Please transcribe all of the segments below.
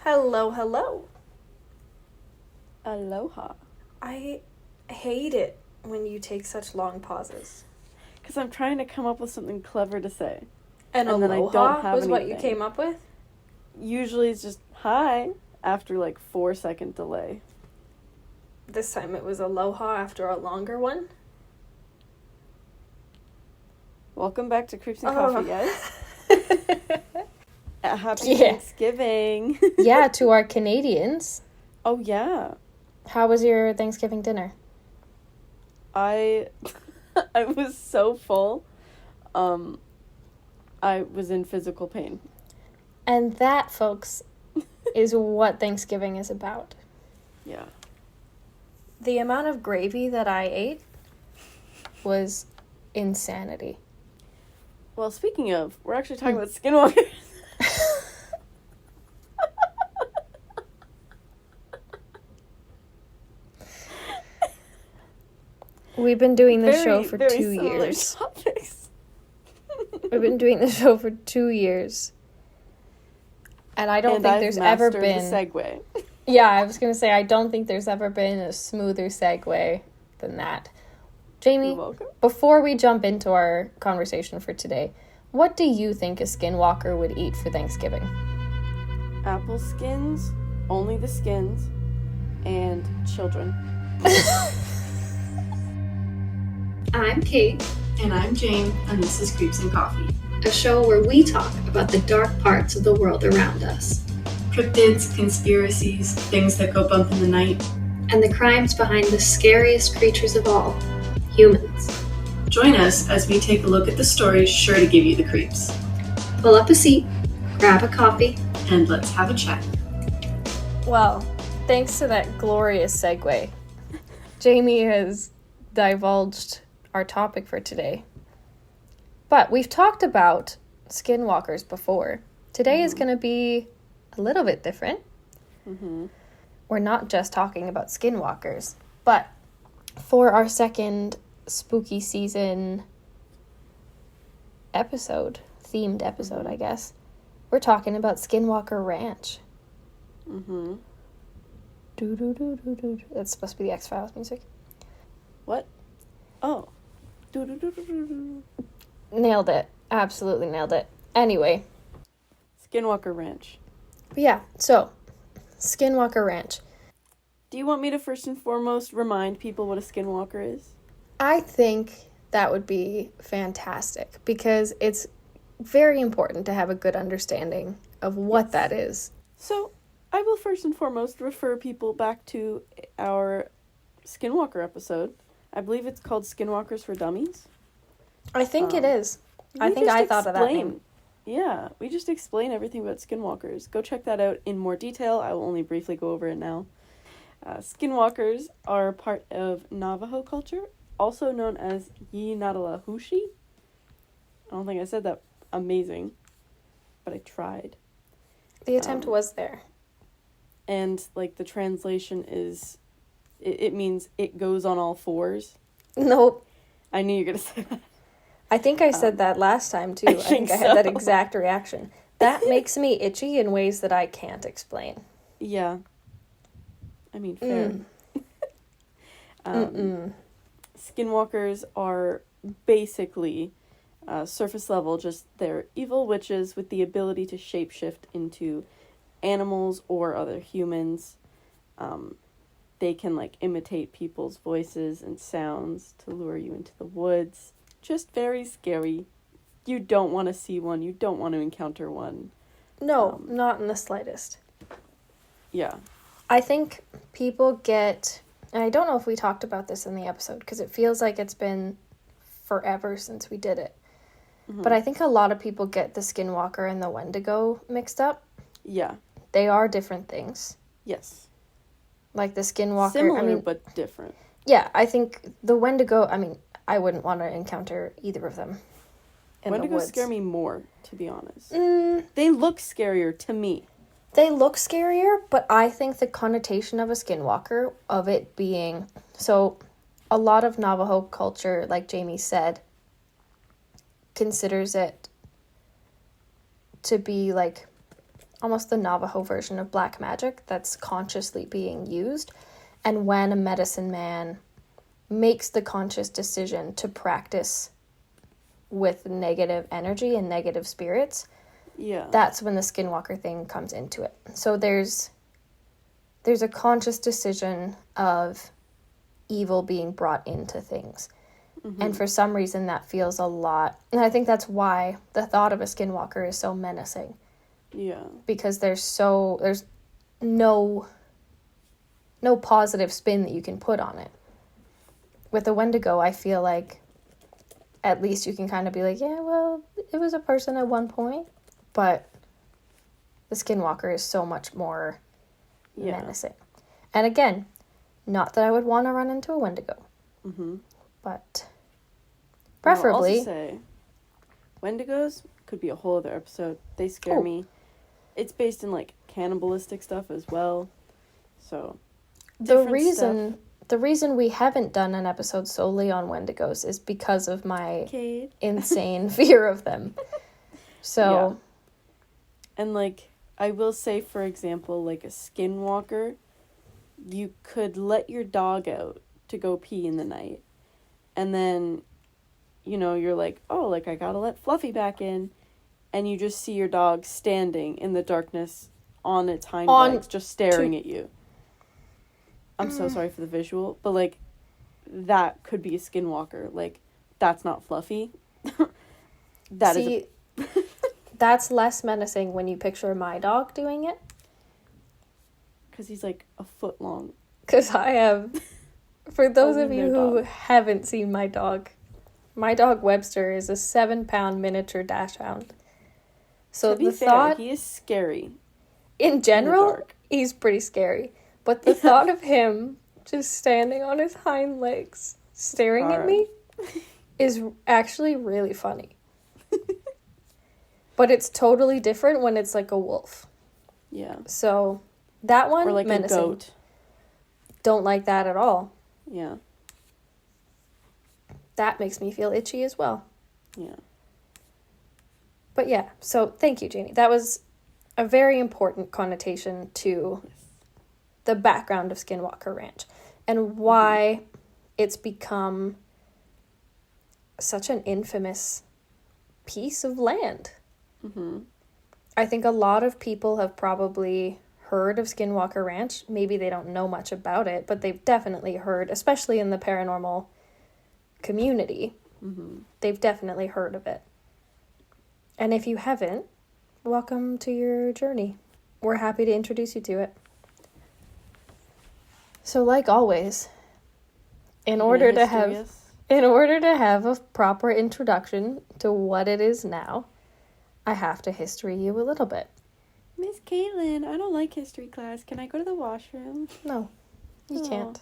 Hello, hello. Aloha. I hate it when you take such long pauses. Because I'm trying to come up with something clever to say. And then I aloha don't have was what you anything. came up with? Usually it's just hi after like 4-second delay. This time it was aloha after a longer one. Welcome back to Creeps and Coffee, guys. Happy Yeah. Thanksgiving. Yeah, to our Canadians. Oh, yeah. How was your Thanksgiving dinner? I was so full. I was in physical pain. And that, folks, is what Thanksgiving is about. Yeah. The amount of gravy that I ate was insanity. Well, speaking of, we're actually talking about Skinwalkers. We've been doing this show for 2 similar years. Topics. We've been doing this show for 2 years. And I don't think there's ever been... the segue. Yeah, I was going to say, I don't think there's ever been a smoother segue than that. Jamie, You're welcome. before we jump into our conversation for today, what do you think a skinwalker would eat for Thanksgiving? Apple skins, only the skins, and children. I'm Kate, And I'm Jane, and this is Creeps and Coffee. a show where we talk about the dark parts of the world around us Cryptids, conspiracies, things that go bump in the night. and the crimes behind the scariest creatures of all, humans. Join us as we take a look at the stories sure to give you the creeps. Pull up a seat, grab a coffee. And let's have a chat. Well, thanks to that glorious segue, Jamie has divulged our topic for today. But we've talked about skinwalkers before. Today is going to be a little bit different. Mm-hmm. We're not just talking about skinwalkers, but for our second spooky season themed episode, I guess, we're talking about Skinwalker Ranch. Mm-hmm. Do-do-do-do-do. That's supposed to be the X-Files music. What? Oh. Do-do-do-do-do-do. Nailed it. Absolutely nailed it. Anyway, Skinwalker Ranch. but yeah, so, Skinwalker Ranch. Do you want me to first and foremost remind people what a skinwalker is? I think that would be fantastic because it's very important to have a good understanding of what that is. So, I will first and foremost refer people back to our Skinwalker episode. I believe it's called Skinwalkers for Dummies. I think it is. I We think just I thought of that explain- name. Yeah, we just explain everything about skinwalkers. Go check that out in more detail. I will only briefly go over it now. Skinwalkers are part of Navajo culture, also known as Yinatalahushi. I don't think I said that amazing, but I tried. The attempt was there. And, like, the translation is, it means it goes on all fours. Nope. I knew you were going to say that. I think I said that last time too. I think I had that exact reaction. That makes me itchy in ways that I can't explain. Yeah. I mean, fair. Skinwalkers are basically surface level, just they're evil witches with the ability to shapeshift into animals or other humans. They can, like, imitate people's voices and sounds to lure you into the woods. Just very scary. You don't want to see one. You don't want to encounter one. No, not in the slightest. Yeah. I think people get, and I don't know if we talked about this in the episode because it feels like it's been forever since we did it. Mm-hmm. But I think a lot of people get the Skinwalker and the Wendigo mixed up. Yeah. They are different things. Yes. Like the Skinwalker. Similar, but different. Yeah, I think the Wendigo, I wouldn't want to encounter either of them in the Wendigos woods. scare me more, to be honest. Mm, They look scarier to me. they look scarier, but I think the connotation of a skinwalker, of it being... So, a lot of Navajo culture, like Jamie said, considers it to be, like, almost the Navajo version of black magic that's consciously being used. And when a medicine man makes the conscious decision to practice with negative energy and negative spirits, Yeah. that's when the Skinwalker thing comes into it. So there's a conscious decision of evil being brought into things. And for some reason that feels a lot, and I think that's why the thought of a Skinwalker is so menacing. Yeah. Because there's no positive spin that you can put on it. With a Wendigo, I feel like at least you can kind of be like, yeah, well, it was a person at one point, but the Skinwalker is so much more menacing. And again, not that I would want to run into a Wendigo, but preferably. I'll also say, Wendigos could be a whole other episode. They scare me. It's based in like cannibalistic stuff as well, so The reason we haven't done an episode solely on Wendigos is because of my insane fear of them. So, and like I will say, for example, like a Skinwalker, you could let your dog out to go pee in the night, and then, you know, you're like, oh, like I gotta let Fluffy back in, and you just see your dog standing in the darkness on its hind legs, just staring at you. I'm so sorry for the visual, but like that could be a Skinwalker. Like that's not Fluffy. That's less menacing when you picture my dog doing it. Because he's like a foot long. Because I have, for those of you who haven't seen my dog Webster is a 7-pound miniature dachshund. So the thought, he is scary. In general, he's pretty scary. But the thought of him just standing on his hind legs, staring at me, is actually really funny. But it's totally different when it's like a wolf. Yeah. So that one, or like menacing. A goat. Don't like that at all. Yeah. That makes me feel itchy as well. Yeah. But yeah, so thank you, Janie. That was a very important connotation to the background of Skinwalker Ranch and why it's become such an infamous piece of land. I think a lot of people have probably heard of Skinwalker Ranch. Maybe they don't know much about it, but they've definitely heard, especially in the paranormal community, they've definitely heard of it. And if you haven't, welcome to your journey. We're happy to introduce you to it. So like always, in order to have a proper introduction to what it is now, I have to history you a little bit. Miss Caitlin, I don't like history class. Can I go to the washroom? No, you can't.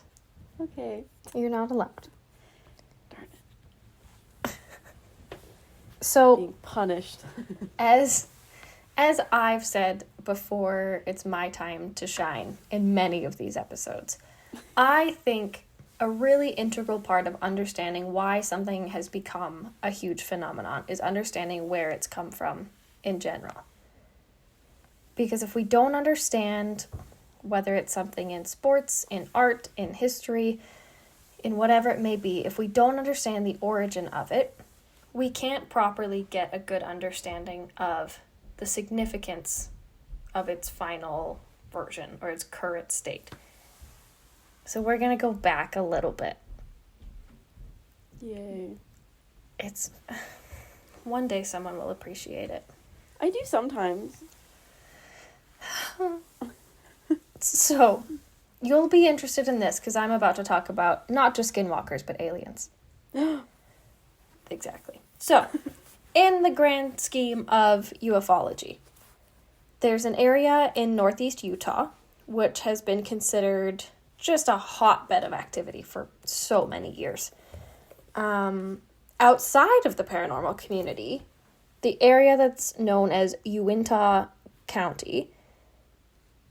Okay. You're not allowed. Darn it. So being punished. as I've said before, it's my time to shine in many of these episodes. I think a really integral part of understanding why something has become a huge phenomenon is understanding where it's come from in general. Because if we don't understand whether it's something in sports, in art, in history, in whatever it may be, if we don't understand the origin of it, we can't properly get a good understanding of the significance of its final version or its current state. So we're going to go back a little bit. Yay. It's one day someone will appreciate it. I do sometimes. So, you'll be interested in this because I'm about to talk about not just skinwalkers, but aliens. Exactly. So, in the grand scheme of ufology, there's an area in northeast Utah which has been considered just a hotbed of activity for so many years. Outside of the paranormal community, the area that's known as Uintah County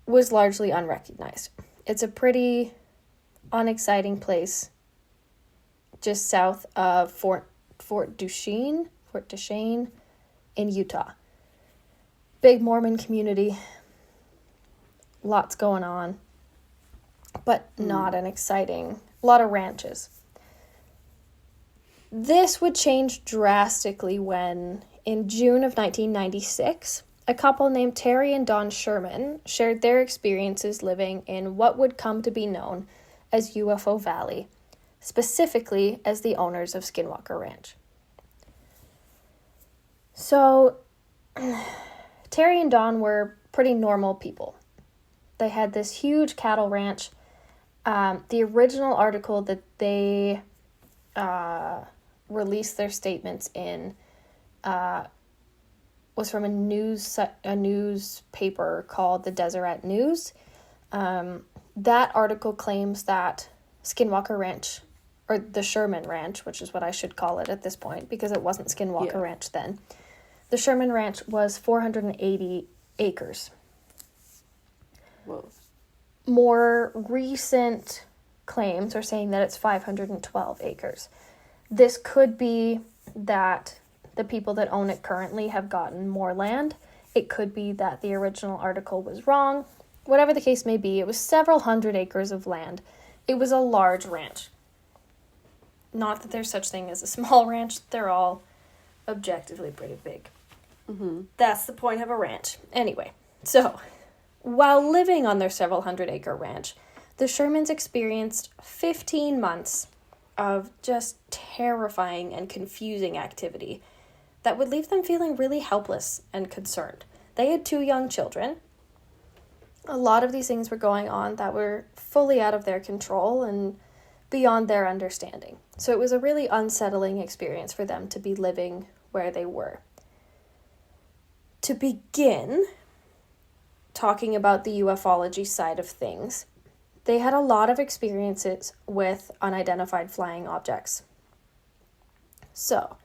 was largely unrecognized. It's a pretty unexciting place just south of Fort Duchesne in Utah. Big Mormon community, lots going on, but not an exciting, a lot of ranches. This would change drastically when, in June of 1996, a couple named Terry and Don Sherman shared their experiences living in what would come to be known as UFO Valley, specifically as the owners of Skinwalker Ranch. So, Terry and Don were pretty normal people. They had this huge cattle ranch. The original article that they released their statements in was from a newspaper called the Deseret News. That article claims that Skinwalker Ranch, or the Sherman Ranch, which is what I should call it at this point, because it wasn't Skinwalker Ranch then. The Sherman Ranch was 480 acres. Whoa. More recent claims are saying that it's 512 acres. This could be that the people that own it currently have gotten more land. It could be that the original article was wrong. Whatever the case may be, it was several hundred acres of land. It was a large ranch. Not that there's such thing as a small ranch. They're all objectively pretty big. Mm-hmm. That's the point of a ranch. Anyway, so while living on their several hundred acre ranch, the Shermans experienced 15 months of just terrifying and confusing activity that would leave them feeling really helpless and concerned. They had 2 young children. A lot of these things were going on that were fully out of their control and beyond their understanding. So it was a really unsettling experience for them to be living where they were. To begin talking about the ufology side of things, they had a lot of experiences with unidentified flying objects. So,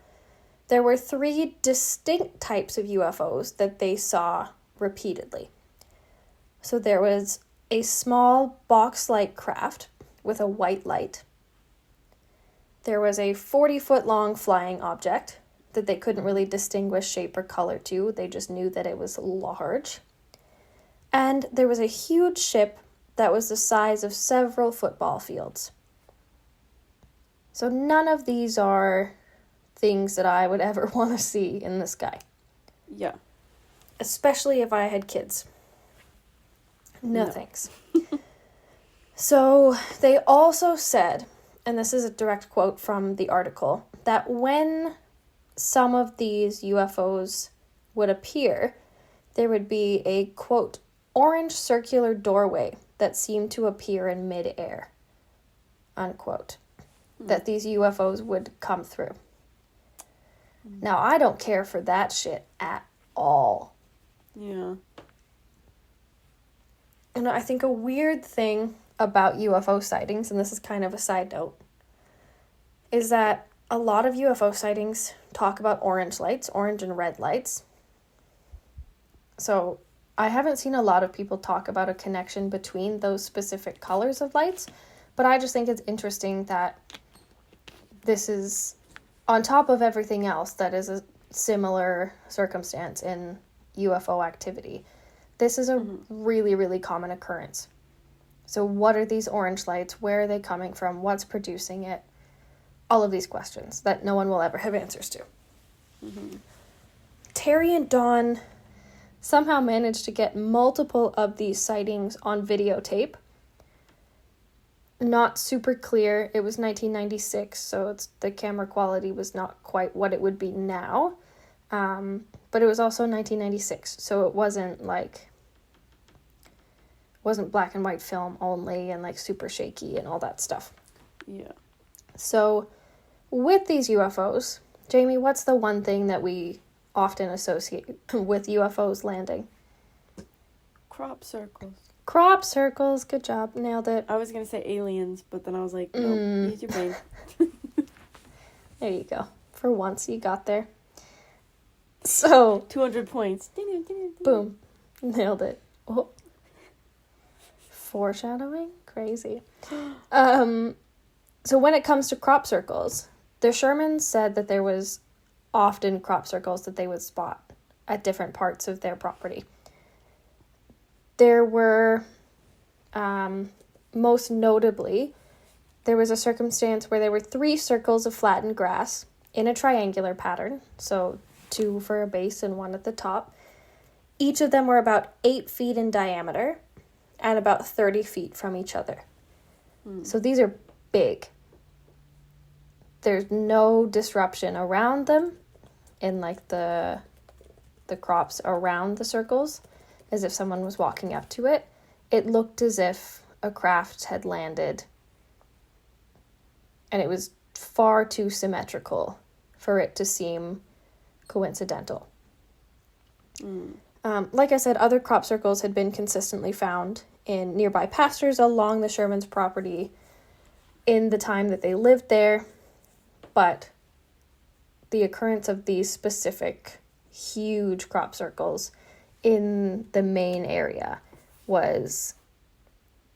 there were 3 distinct types of UFOs that they saw repeatedly. So there was a small box-like craft with a white light. There was a 40-foot-long flying object that they couldn't really distinguish shape or color to. They just knew that it was large. And there was a huge ship that was the size of several football fields. So none of these are things that I would ever want to see in the sky. Yeah. Especially if I had kids. No thanks. So they also said, and this is a direct quote from the article, that when some of these UFOs would appear, there would be a, quote, orange circular doorway that seemed to appear in mid-air, unquote, that these UFOs would come through. Now, I don't care for that shit at all. Yeah. And I think a weird thing about UFO sightings, and this is kind of a side note, is that a lot of UFO sightings talk about orange lights, orange and red lights. So I haven't seen a lot of people talk about a connection between those specific colors of lights, but I just think it's interesting that this is on top of everything else that is a similar circumstance in UFO activity. This is a really, really common occurrence. So what are these orange lights? Where are they coming from? What's producing it? All of these questions that no one will ever have answers to. Mm-hmm. Terry and Dawn somehow managed to get multiple of these sightings on videotape. Not super clear. It was 1996, so the camera quality was not quite what it would be now. But it was also 1996, so it wasn't black and white film only and like super shaky and all that stuff. Yeah. So with these UFOs, Jamie, what's the one thing that we often associate with UFOs landing? Crop circles. Crop circles. Good job. Nailed it. I was going to say aliens, but then I was like, no, use your brain. There you go. For once, you got there. So 200 points. boom. Nailed it. Oh. Foreshadowing? Crazy. So when it comes to crop circles, the Shermans said that there was often crop circles that they would spot at different parts of their property. there were, most notably, there was a circumstance where there were 3 circles of flattened grass in a triangular pattern, so 2 for a base and 1 at the top. Each of them were about 8 feet in diameter and about 30 feet from each other. So these are big. There's no disruption around them in like the crops around the circles, as if someone was walking up to it. It looked as if a craft had landed, and it was far too symmetrical for it to seem coincidental. Like I said, other crop circles had been consistently found in nearby pastures along the Shermans' property in the time that they lived there, but the occurrence of these specific huge crop circles in the main area was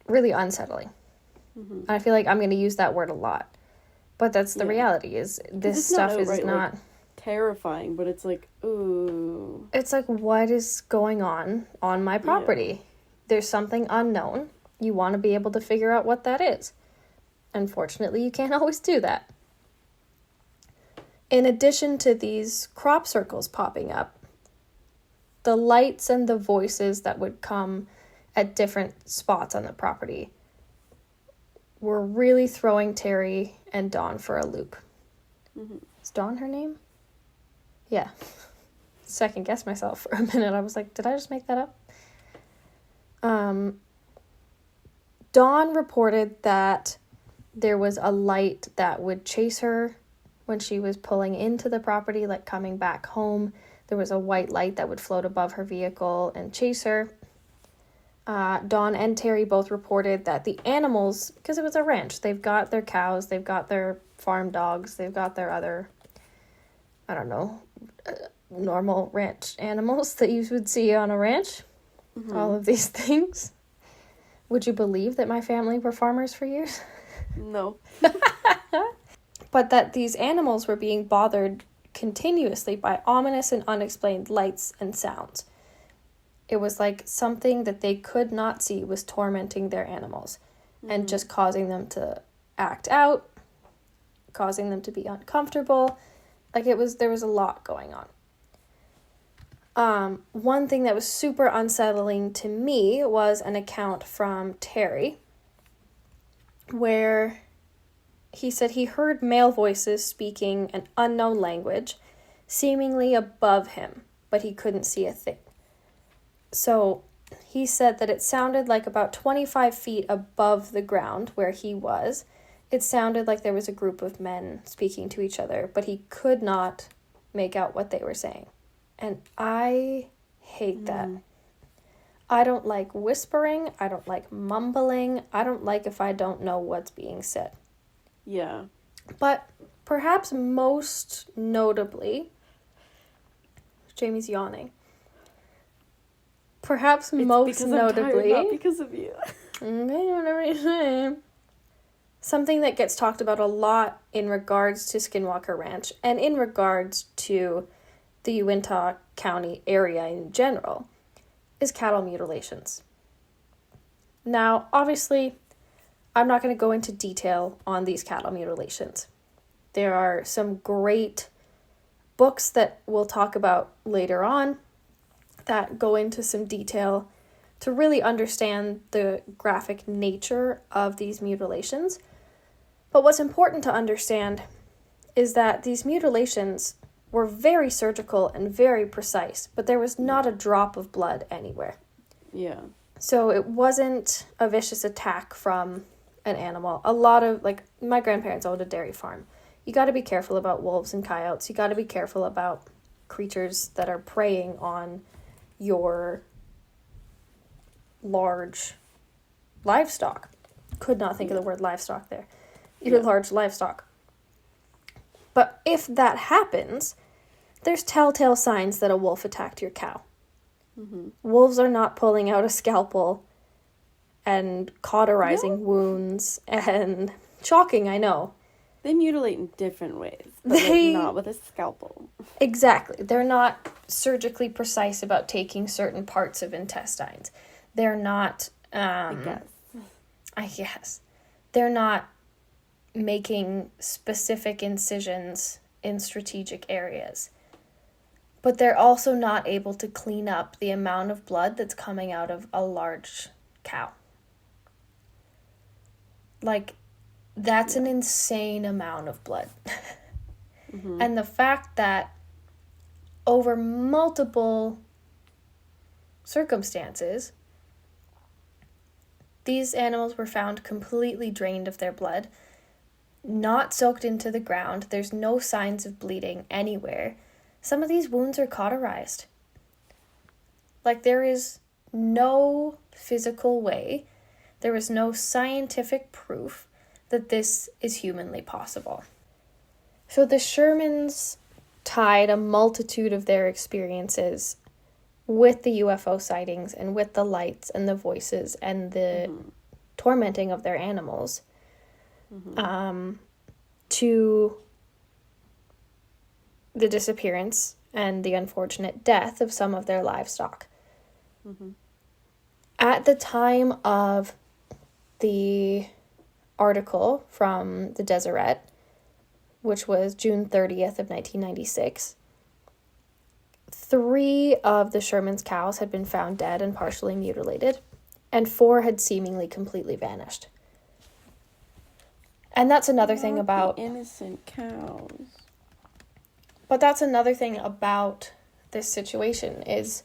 really unsettling. I feel like I'm going to use that word a lot, but that's the reality. Is this stuff is not terrifying, but it's like, ooh. It's like, what is going on my property? Yeah. There's something unknown. You want to be able to figure out what that is. Unfortunately, you can't always do that. In addition to these crop circles popping up, the lights and the voices that would come at different spots on the property were really throwing Terry and Dawn for a loop. Is Dawn her name? Yeah. Second guessed myself for a minute. I was like, did I just make that up? Dawn reported that there was a light that would chase her when she was pulling into the property, like coming back home. There was a white light that would float above her vehicle and chase her. Dawn and Terry both reported that the animals, because it was a ranch, they've got their cows, they've got their farm dogs, they've got their other, I don't know, normal ranch animals that you would see on a ranch. All of these things. Would you believe that my family were farmers for years? No. But that these animals were being bothered continuously by ominous and unexplained lights and sounds. It was like something that they could not see was tormenting their animals and just causing them to act out, causing them to be uncomfortable. Like there was a lot going on. One thing that was super unsettling to me was an account from Terry where he said he heard male voices speaking an unknown language, seemingly above him, but he couldn't see a thing. So he said that it sounded like about 25 feet above the ground where he was. It sounded like there was a group of men speaking to each other, but he could not make out what they were saying. And I hate that. I don't like whispering. I don't like mumbling. I don't like if I don't know what's being said. Yeah. But perhaps most notably, Jamie's yawning. Perhaps most notably, not because of you. Whatever you say. Something that gets talked about a lot in regards to Skinwalker Ranch and in regards to the Uintah County area in general is cattle mutilations. Now, obviously, I'm not going to go into detail on these cattle mutilations. There are some great books that we'll talk about later on that go into some detail to really understand the graphic nature of these mutilations. But what's important to understand is that these mutilations were very surgical and very precise, but there was not a drop of blood anywhere. Yeah. So it wasn't a vicious attack from an animal. A lot of, like, my grandparents owned a dairy farm. You got to be careful about wolves and coyotes. You got to be careful about creatures that are preying on your large livestock. Could not think of the word livestock there. Your large livestock. But if that happens, there's telltale signs that a wolf attacked your cow. Wolves are not pulling out a scalpel and cauterizing wounds and shocking, I know. They mutilate in different ways, but not with a scalpel. Exactly. They're not surgically precise about taking certain parts of intestines. they're not, I guess, they're not making specific incisions in strategic areas. But they're also not able to clean up the amount of blood that's coming out of a large cow. Like, that's an insane amount of blood. Mm-hmm. And the fact that over multiple circumstances, these animals were found completely drained of their blood, not soaked into the ground. There's no signs of bleeding anywhere. Some of these wounds are cauterized. Like, there is no physical way, there is no scientific proof that this is humanly possible. So the Shermans tied a multitude of their experiences with the UFO sightings and with the lights and the voices and the tormenting of their animals to the disappearance and the unfortunate death of some of their livestock. Mm-hmm. At the time of the article from the Deseret, which was June 30th of 1996, 3 of the Sherman's cows had been found dead and partially mutilated, and 4 had seemingly completely vanished. And that's another thing about... the innocent cows. But that's another thing about this situation is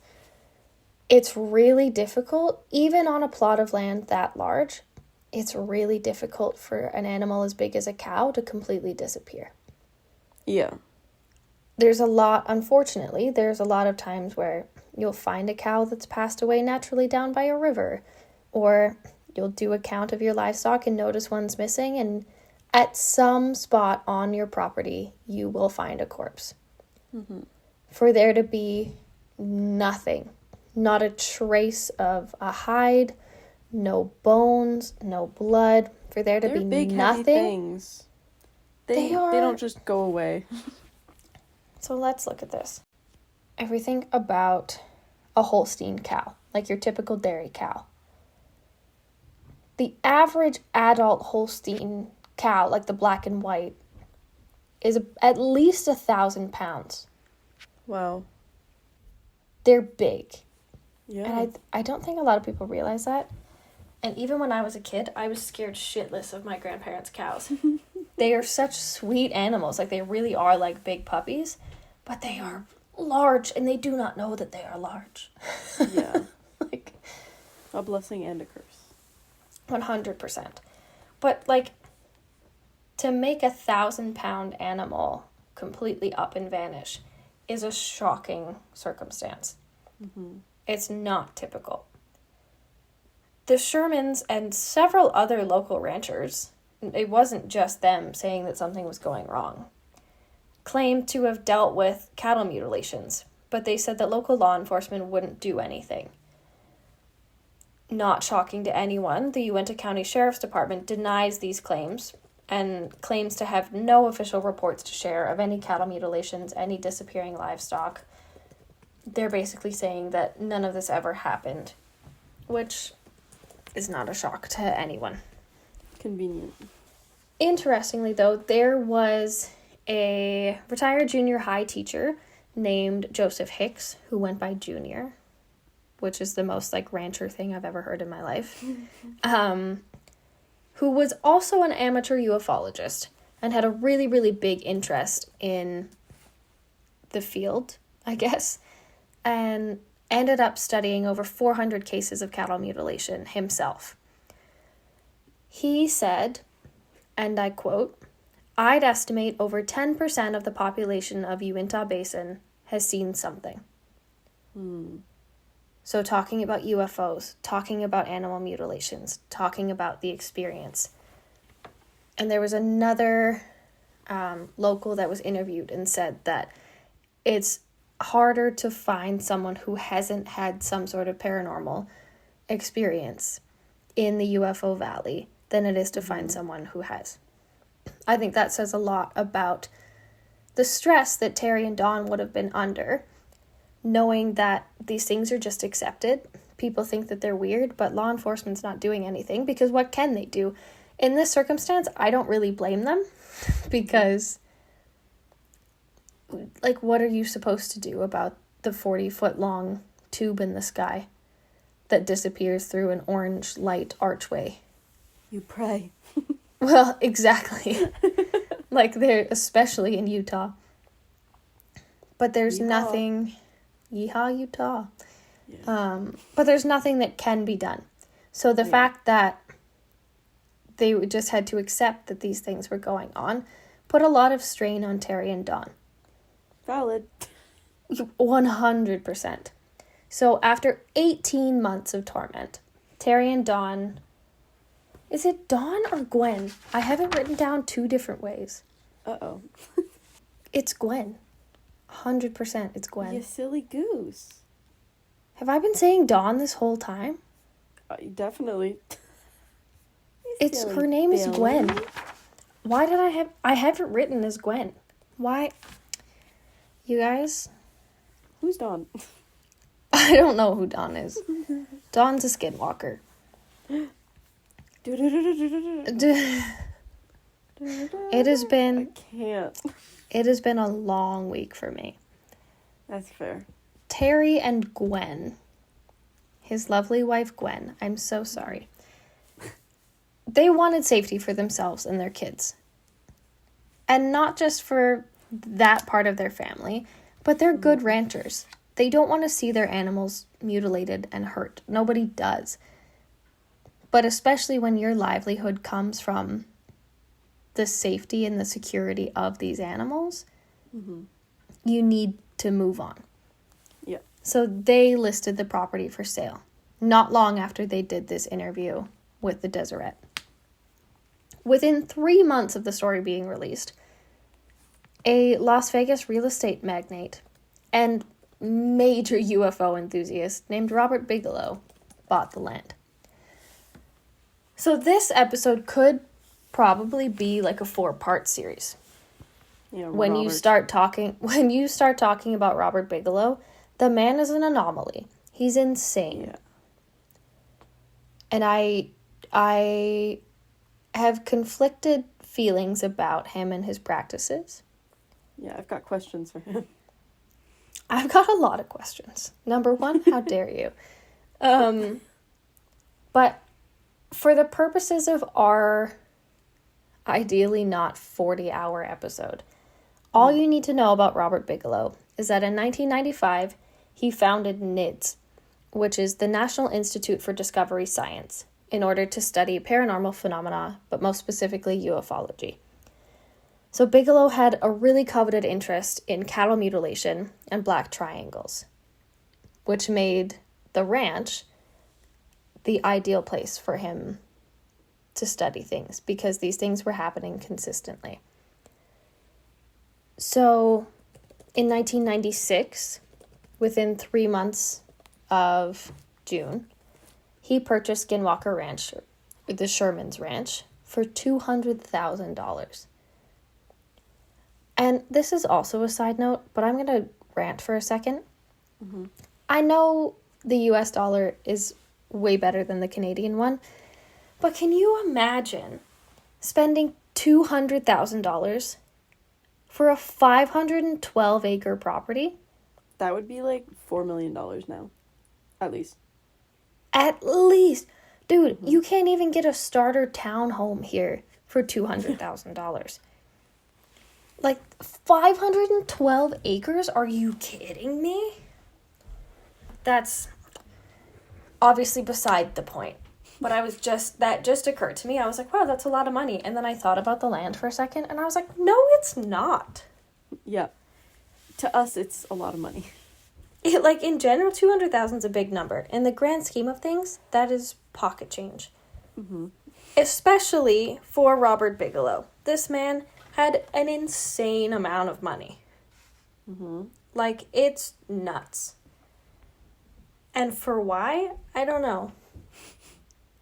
it's really difficult, even on a plot of land that large, it's really difficult for an animal as big as a cow to completely disappear. Yeah. Unfortunately, there's a lot of times where you'll find a cow that's passed away naturally down by a river, or you'll do a count of your livestock and notice one's missing, and at some spot on your property, you will find a corpse. Mm-hmm. For there to be nothing, not a trace of a hide, no bones, no blood, for there to be big, nothing. Heavy things. They don't just go away. So let's look at this. Everything about a Holstein cow, like your typical dairy cow. The average adult Holstein cow, like the black and white, is at least 1,000 pounds. Wow. They're big. Yeah. And I don't think a lot of people realize that. And even when I was a kid, I was scared shitless of my grandparents' cows. They are such sweet animals. Like, they really are like big puppies. But they are large, and they do not know that they are large. Yeah. Like, a blessing and a curse. 100%. But, like, to make 1,000-pound animal completely up and vanish is a shocking circumstance. Mm-hmm. It's not typical. The Shermans and several other local ranchers, it wasn't just them saying that something was going wrong, claimed to have dealt with cattle mutilations, but they said that local law enforcement wouldn't do anything. Not shocking to anyone, the Uinta County Sheriff's Department denies these claims and claims to have no official reports to share of any cattle mutilations, any disappearing livestock. They're basically saying that none of this ever happened, which is not a shock to anyone. Convenient. Interestingly, though, there was a retired junior high teacher named Joseph Hicks who went by Junior, which is the most like rancher thing I've ever heard in my life, who was also an amateur ufologist and had a really, really big interest in the field, I guess, and ended up studying over 400 cases of cattle mutilation himself. He said, and I quote, "I'd estimate over 10% of the population of Uinta Basin has seen something." So talking about UFOs, talking about animal mutilations, talking about the experience. And there was another local that was interviewed and said that it's harder to find someone who hasn't had some sort of paranormal experience in the UFO Valley than it is to find someone who has. I think that says a lot about the stress that Terry and Dawn would have been under, knowing that these things are just accepted, people think that they're weird, but law enforcement's not doing anything because what can they do? In this circumstance, I don't really blame them because, like, what are you supposed to do about the 40-foot long tube in the sky that disappears through an orange light archway? You pray. Well, exactly. Like, they're especially in Utah. But there's Yeehaw. nothing... Yeehaw, Utah. Yeah. But there's nothing that can be done. So the fact that they just had to accept that these things were going on put a lot of strain on Terry and Dawn. Valid. 100%. So after 18 months of torment, Terry and Dawn... Is it Dawn or Gwen? I have it written down two different ways. Uh-oh. It's Gwen. 100% it's Gwen. You silly goose. Have I been saying Dawn this whole time? Definitely. It's her name is Gwen. Why did I have it written as Gwen? Why? You guys? Who's Dawn? I don't know who Dawn is. Dawn's a skinwalker. It has been I can't. It has been a long week for me. That's fair. Terry and Gwen, his lovely wife Gwen, I'm so sorry. They wanted safety for themselves and their kids. And not just for that part of their family, but they're good ranchers. They don't want to see their animals mutilated and hurt. Nobody does. But especially when your livelihood comes from the safety and the security of these animals, you need to move on. Yeah. So they listed the property for sale not long after they did this interview with the Deseret. Within 3 months of the story being released, a Las Vegas real estate magnate and major UFO enthusiast named Robert Bigelow bought the land. So this episode could probably be like a 4-part series. Yeah, When you start talking about Robert Bigelow, the man is an anomaly. He's insane. Yeah. And I have conflicted feelings about him and his practices. Yeah, I've got questions for him. I've got a lot of questions. Number one, how dare you? But for the purposes of our ideally not 40-hour episode, all you need to know about Robert Bigelow is that in 1995, he founded NIDS, which is the National Institute for Discovery Science, in order to study paranormal phenomena, but most specifically ufology. So Bigelow had a really coveted interest in cattle mutilation and black triangles, which made the ranch the ideal place for him to study things because these things were happening consistently. So in 1996, within 3 months of June, he purchased Skinwalker Ranch, the Sherman's Ranch, for $200,000. And this is also a side note, but I'm going to rant for a second. I know the US dollar is way better than the Canadian one, but can you imagine spending $200,000 for a 512-acre property? That would be like $4 million now. At least. At least. Dude, you can't even get a starter townhome here for $200,000. Like, 512 acres? Are you kidding me? That's obviously beside the point. But that just occurred to me. I was like, wow, that's a lot of money. And then I thought about the land for a second, and I was like, no, it's not. Yeah. To us, it's a lot of money. In general, 200,000 is a big number. In the grand scheme of things, that is pocket change. Especially for Robert Bigelow. This man had an insane amount of money. It's nuts. And for why? I don't know.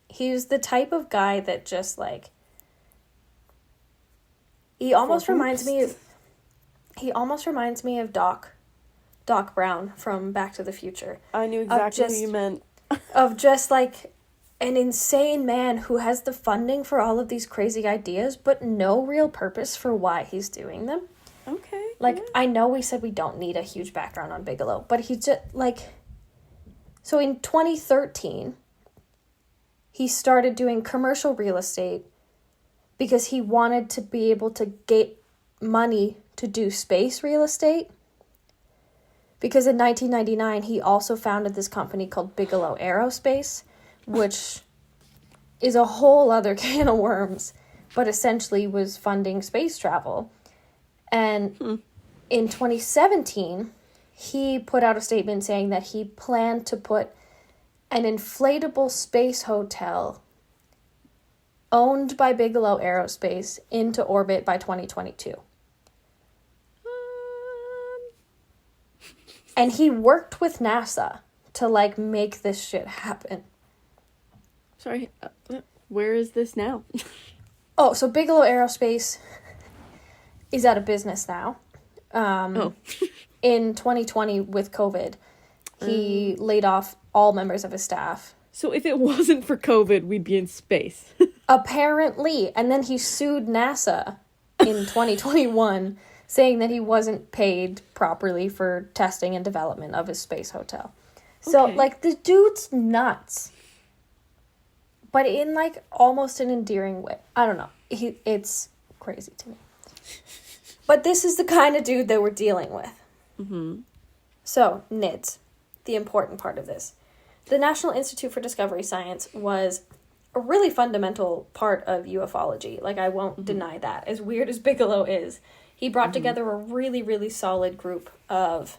He was the type of guy that just, he almost reminds me of Doc Brown from Back to the Future. I knew exactly who you meant. of just like an insane man who has the funding for all of these crazy ideas, but no real purpose for why he's doing them. Okay. Like, yeah. I know we said we don't need a huge background on Bigelow, but he just, like... So in 2013, he started doing commercial real estate because he wanted to be able to get money to do space real estate. Because in 1999, he also founded this company called Bigelow Aerospace, which is a whole other can of worms, but essentially was funding space travel. And in 2017, he put out a statement saying that he planned to put an inflatable space hotel owned by Bigelow Aerospace into orbit by 2022. And he worked with NASA to, like, make this shit happen. Sorry, where is this now? Oh, so Bigelow Aerospace is out of business now. In 2020, with COVID, he laid off all members of his staff. So if it wasn't for COVID, we'd be in space. Apparently. And then he sued NASA in 2021, saying that he wasn't paid properly for testing and development of his space hotel. So, Okay. like, the dude's nuts. But in, like, almost an endearing way. I don't know. It's crazy to me. But this is the kind of dude that we're dealing with. Mm-hmm. So, NIDS, the important part of this. The National Institute for Discovery Science was a really fundamental part of ufology. Like, I won't deny that. As weird as Bigelow is, he brought together a really, really solid group of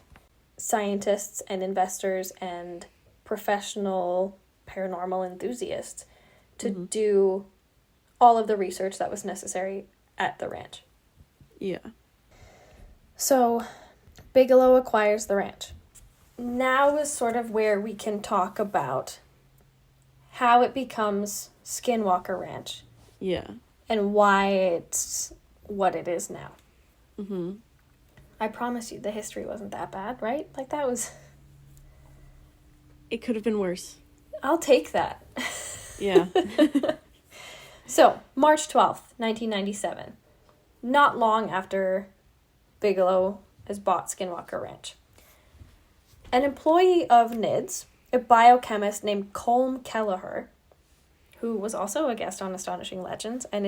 scientists and investors and professional paranormal enthusiasts to do all of the research that was necessary at the ranch. Yeah. So, Bigelow acquires the ranch. Now is sort of where we can talk about how it becomes Skinwalker Ranch Yeah. and why it's what it is now. Mm-hmm. I promise you the history wasn't that bad, right? Like, that was... It could have been worse. I'll take that. Yeah. So, March 12th, 1997. Not long after Bigelow has bought Skinwalker Ranch. An employee of NIDS, a biochemist named Colm Kelleher, who was also a guest on Astonishing Legends and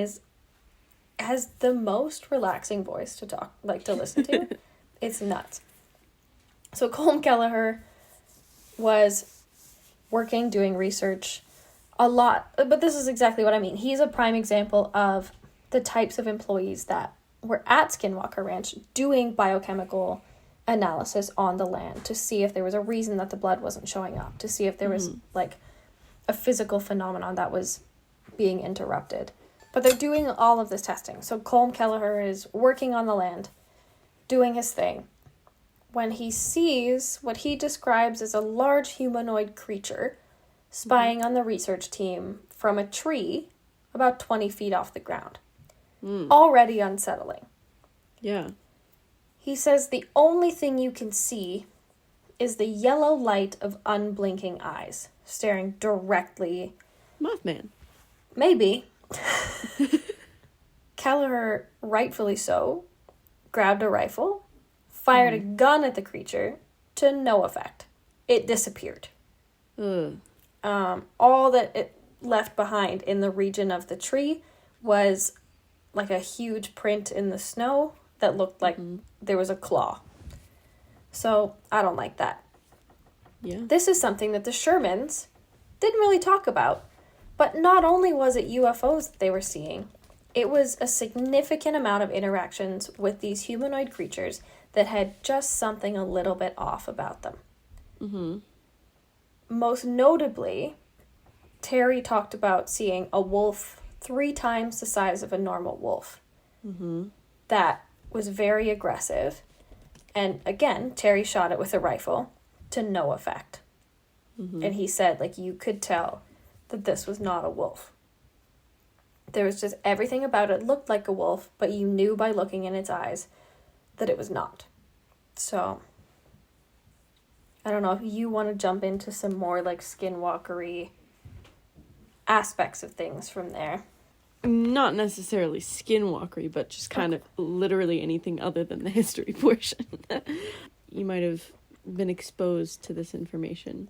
has the most relaxing voice to listen to. It's nuts. So Colm Kelleher was working, doing research a lot, but this is exactly what I mean. He's a prime example of the types of employees that were at Skinwalker Ranch doing biochemical analysis on the land to see if there was a reason that the blood wasn't showing up, to see if there was like a physical phenomenon that was being interrupted. But they're doing all of this testing. So Colm Kelleher is working on the land, doing his thing, when he sees what he describes as a large humanoid creature spying on the research team from a tree about 20 feet off the ground. Already unsettling. Yeah. He says the only thing you can see is the yellow light of unblinking eyes staring directly. Mothman. Maybe. Kelleher, rightfully so, grabbed a rifle, fired a gun at the creature to no effect. It disappeared. Ugh. All that it left behind in the region of the tree was like a huge print in the snow that looked like there was a claw. So, I don't like that. Yeah. This is something that the Shermans didn't really talk about. But not only was it UFOs that they were seeing, it was a significant amount of interactions with these humanoid creatures that had just something a little bit off about them. Mm-hmm. Most notably, Terry talked about seeing a wolf 3 times the size of a normal wolf. Mm-hmm. That was very aggressive. And again, Terry shot it with a rifle to no effect. Mm-hmm. And he said, like, you could tell that this was not a wolf. There was just everything about it looked like a wolf, but you knew by looking in its eyes that it was not. So, I don't know if you want to jump into some more like skinwalkery aspects of things from there. Not necessarily skinwalkery, but just kind of literally anything other than the history portion. You might have been exposed to this information.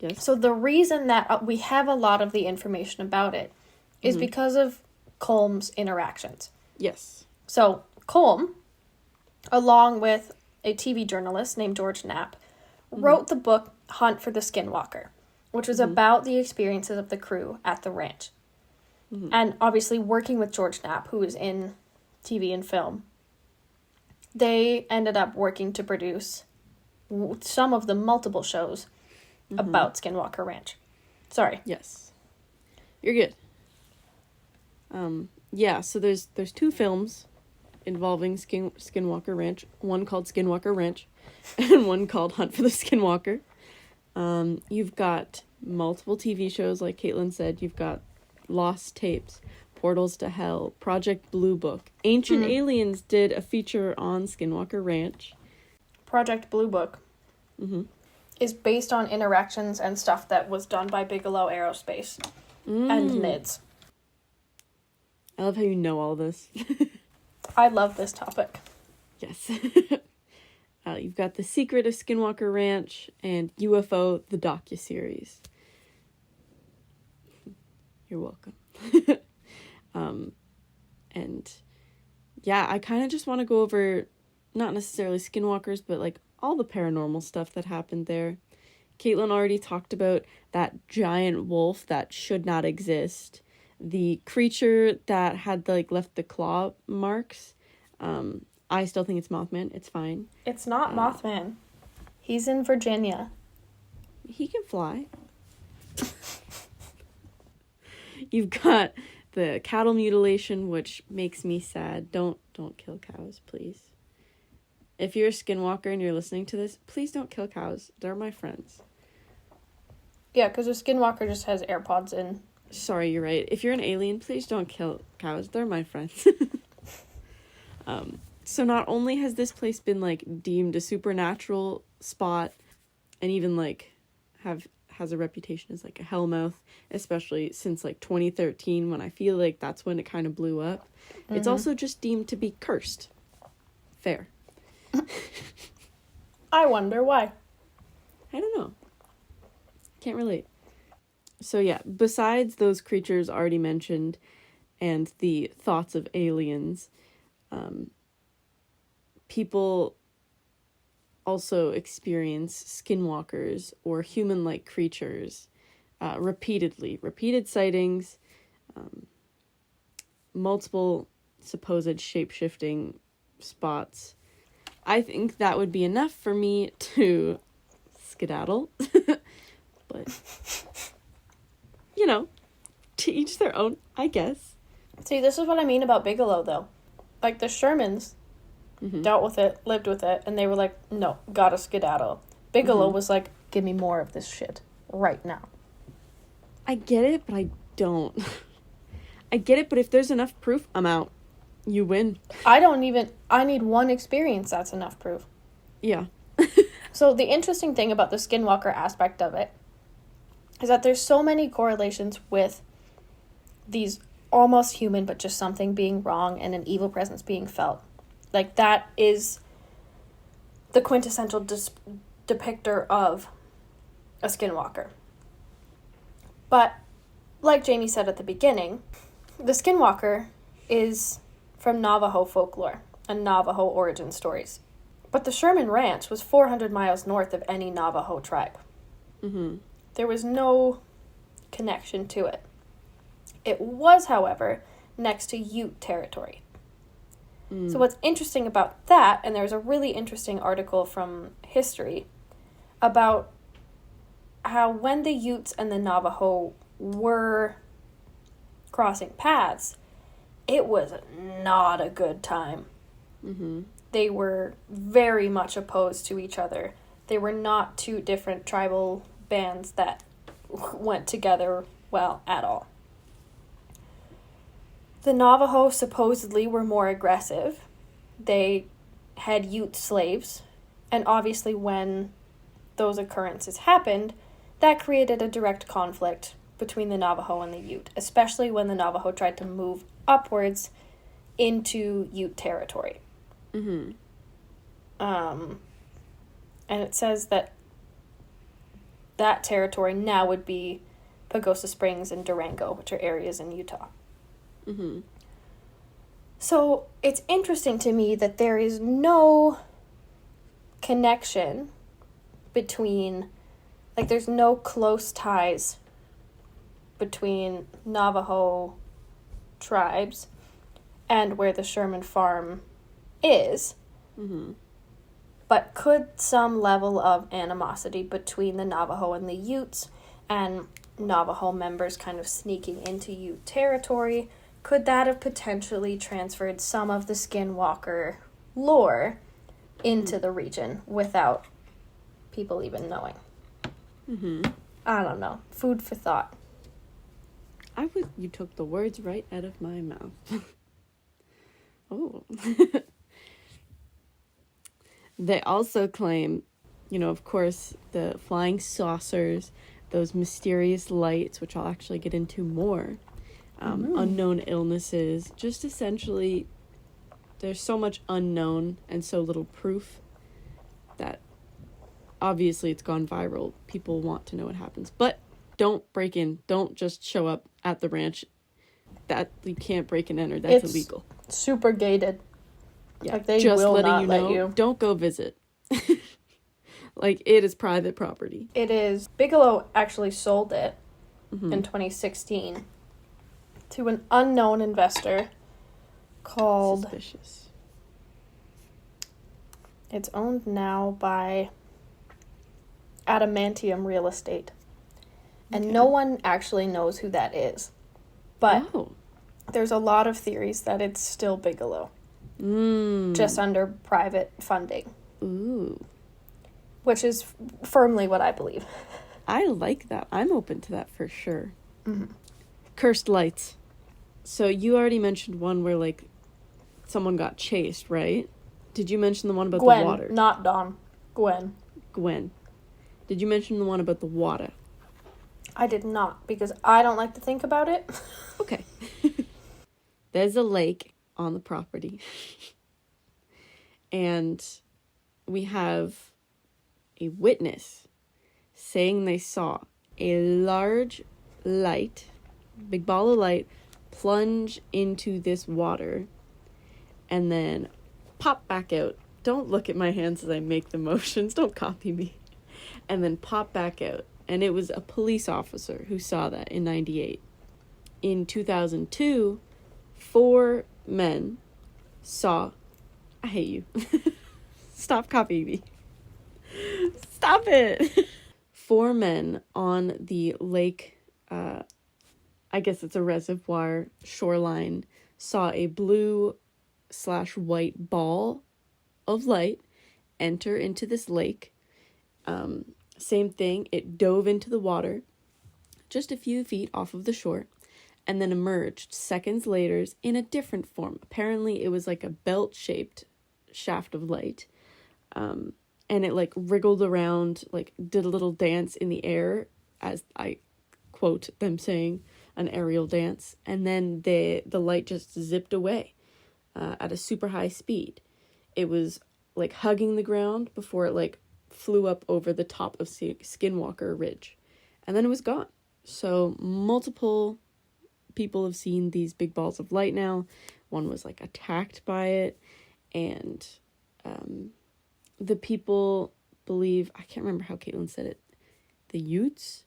Yes? So the reason that we have a lot of the information about it is because of Colm's interactions. Yes. So Colm, along with a TV journalist named George Knapp, wrote the book Hunt for the Skinwalker, which was about the experiences of the crew at the ranch. And obviously working with George Knapp, who was in TV and film, they ended up working to produce some of the multiple shows about Skinwalker Ranch. Sorry. Yes. You're good. Yeah, so there's 2 films involving Skinwalker Ranch. One called Skinwalker Ranch and one called Hunt for the Skinwalker. You've got multiple TV shows, like Caitlin said. You've got Lost Tapes, Portals to Hell, Project Blue Book. Ancient Aliens did a feature on Skinwalker Ranch. Project Blue Book is based on interactions and stuff that was done by Bigelow Aerospace and NIDS. I love how you know all this. I love this topic. Yes. You've got The Secret of Skinwalker Ranch and UFO, the docuseries. You're welcome. And yeah, I kind of just want to go over not necessarily Skinwalkers, but like all the paranormal stuff that happened there. Caitlin already talked about that giant wolf that should not exist. The creature that had like left the claw marks. I still think it's Mothman. It's fine. It's not Mothman. He's in Virginia. He can fly. You've got the cattle mutilation, which makes me sad. Don't kill cows, please. If you're a skinwalker and you're listening to this, please don't kill cows. They're my friends. Yeah, because a skinwalker just has AirPods in. Sorry, you're right. If you're an alien, please don't kill cows. They're my friends. So not only has this place been like deemed a supernatural spot and even like has a reputation as like a hellmouth, especially since like 2013, when I feel like that's when it kind of blew up. It's also just deemed to be cursed. Fair. I wonder why. I don't know. Can't relate. So yeah, besides those creatures already mentioned and the thoughts of aliens, people also experience skinwalkers or human-like creatures repeatedly. Repeated sightings, multiple supposed shape-shifting spots. I think that would be enough for me to skedaddle. But, you know, to each their own, I guess. See, this is what I mean about Bigelow, though. Like, the Shermans dealt with it, lived with it, and they were like, no, gotta skedaddle. Bigelow was like, give me more of this shit right now. I get it, but I don't. I get it, but if there's enough proof, I'm out. You win. I need one experience that's enough proof. Yeah. So the interesting thing about the skinwalker aspect of it is that there's so many correlations with these almost human, but just something being wrong and an evil presence being felt. Like, that is the quintessential depictor of a skinwalker. But, like Jamie said at the beginning, the skinwalker is from Navajo folklore and Navajo origin stories. But the Sherman Ranch was 400 miles north of any Navajo tribe. There was no connection to it. It was, however, next to Ute territory. So what's interesting about that, and there's a really interesting article from history about how when the Utes and the Navajo were crossing paths, it was not a good time. They were very much opposed to each other. They were not two different tribal bands that went together well at all. The Navajo supposedly were more aggressive. They had Ute slaves, and obviously when those occurrences happened, that created a direct conflict between the Navajo and the Ute, especially when the Navajo tried to move upwards into Ute territory. Mm-hmm. And it says that that territory now would be Pagosa Springs and Durango, which are areas in Utah. Mm-hmm. So it's interesting to me that there is no connection between, like, there's no close ties between Navajo tribes and where the Sherman farm is. Mm-hmm. But could some level of animosity between the Navajo and the Utes and Navajo members kind of sneaking into Ute territory, could that have potentially transferred some of the Skinwalker lore into the region without people even knowing? Mm-hmm. I don't know. Food for thought. You took the words right out of my mouth. Oh. They also claim, of course, the flying saucers, those mysterious lights, which I'll actually get into more, unknown illnesses, just essentially, there's so much unknown and so little proof that obviously it's gone viral. People want to know what happens. But don't break in. Don't just show up at the ranch. That you can't break and enter. That's illegal. Super gated. Yeah, Like, they just will letting not you let know, you. don't go visit. Like, it is private property. It is. Bigelow actually sold it Mm-hmm. in 2016 to an unknown investor called... Suspicious. It's owned now by Adamantium Real Estate. And Okay. no one actually knows who that is. But Oh. there's a lot of theories that it's still Bigelow. Just under private funding. Ooh. Which is firmly what I believe. I like that. I'm open to that for sure. Mm-hmm. Cursed lights. So you already mentioned one where, like, someone got chased, right? Did you mention the one about Gwen, the water? not Dawn. Gwen. Gwen. Did you mention the one about the water? I did not, because I don't like to think about it. Okay. There's a lake on the property. And we have a witness saying they saw a large light, big ball of light, plunge into this water and then pop back out. Don't look at my hands as I make the motions. Don't copy me. And then pop back out. And it was a police officer who saw that in 98. In 2002, 4 men saw... I hate you. Stop copying me. Stop it. 4 men on the lake, I guess it's a reservoir shoreline, saw a blue/white ball of light enter into this lake. Same thing, it dove into the water just a few feet off of the shore and then emerged seconds later in a different form. Apparently it was like a belt-shaped shaft of light. And it like wriggled around, like did a little dance in the air, as I quote them saying, an aerial dance. And then the light just zipped away at a super high speed. It was like hugging the ground before it like flew up over the top of Skinwalker Ridge. And then it was gone. So multiple people have seen these big balls of light now. One was like attacked by it. And the people believe, I can't remember how Caitlin said it, the Utes,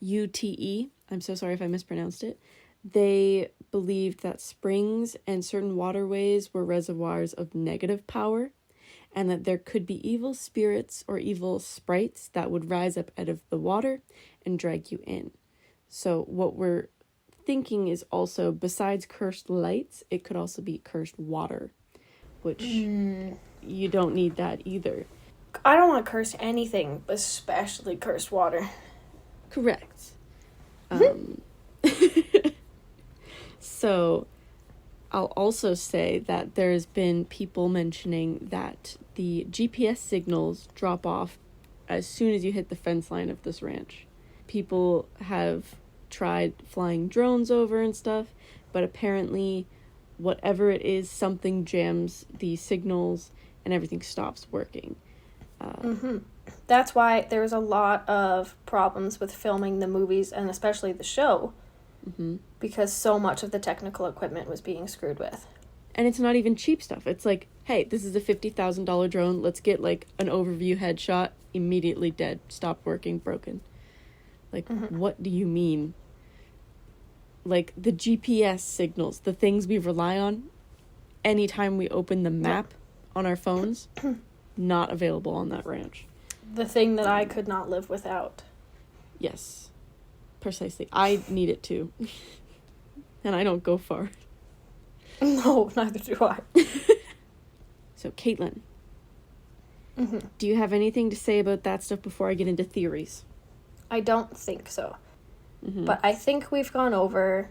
UTE, I'm so sorry if I mispronounced it, they believed that springs and certain waterways were reservoirs of negative power, and that there could be evil spirits or evil sprites that would rise up out of the water and drag you in. So what we're thinking is also, besides cursed lights, it could also be cursed water, which you don't need that either. I don't want to curse anything, especially cursed water. Correct. So I'll also say that there's been people mentioning that the GPS signals drop off as soon as you hit the fence line of this ranch. People have tried flying drones over and stuff, but apparently whatever it is, something jams the signals and everything stops working. That's why there was a lot of problems with filming the movies and especially the show, because so much of the technical equipment was being screwed with. And it's not even cheap stuff. It's like, hey, this is a $50,000 drone. Let's get like an overview headshot. Immediately dead. Stopped working. Broken. Like, what do you mean? Like, the GPS signals, the things we rely on, anytime we open the map on our phones, not available on that ranch. The thing that I could not live without. Yes. Precisely. I need it too. And I don't go far. No, neither do I. So, Caitlin, do you have anything to say about that stuff before I get into theories? I don't think so. But I think we've gone over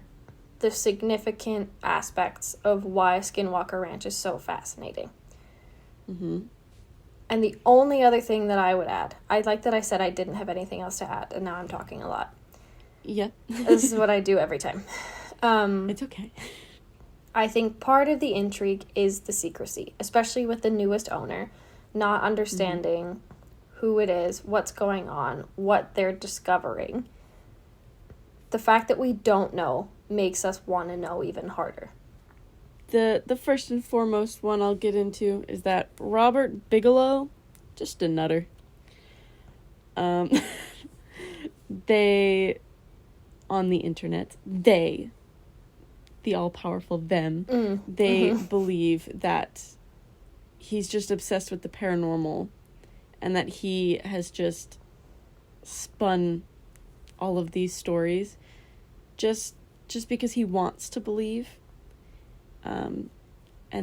the significant aspects of why Skinwalker Ranch is so fascinating. And the only other thing that I would add, I like that I said I didn't have anything else to add, and now I'm talking a lot. Yeah. This is what I do every time. It's okay. I think part of the intrigue is the secrecy, especially with the newest owner, not understanding who it is, what's going on, what they're discovering. The fact that we don't know makes us want to know even harder. The first and foremost one I'll get into is that Robert Bigelow, just a nutter. They, on the internet, the all-powerful them, they believe that he's just obsessed with the paranormal and that he has just spun all of these stories just because he wants to believe, and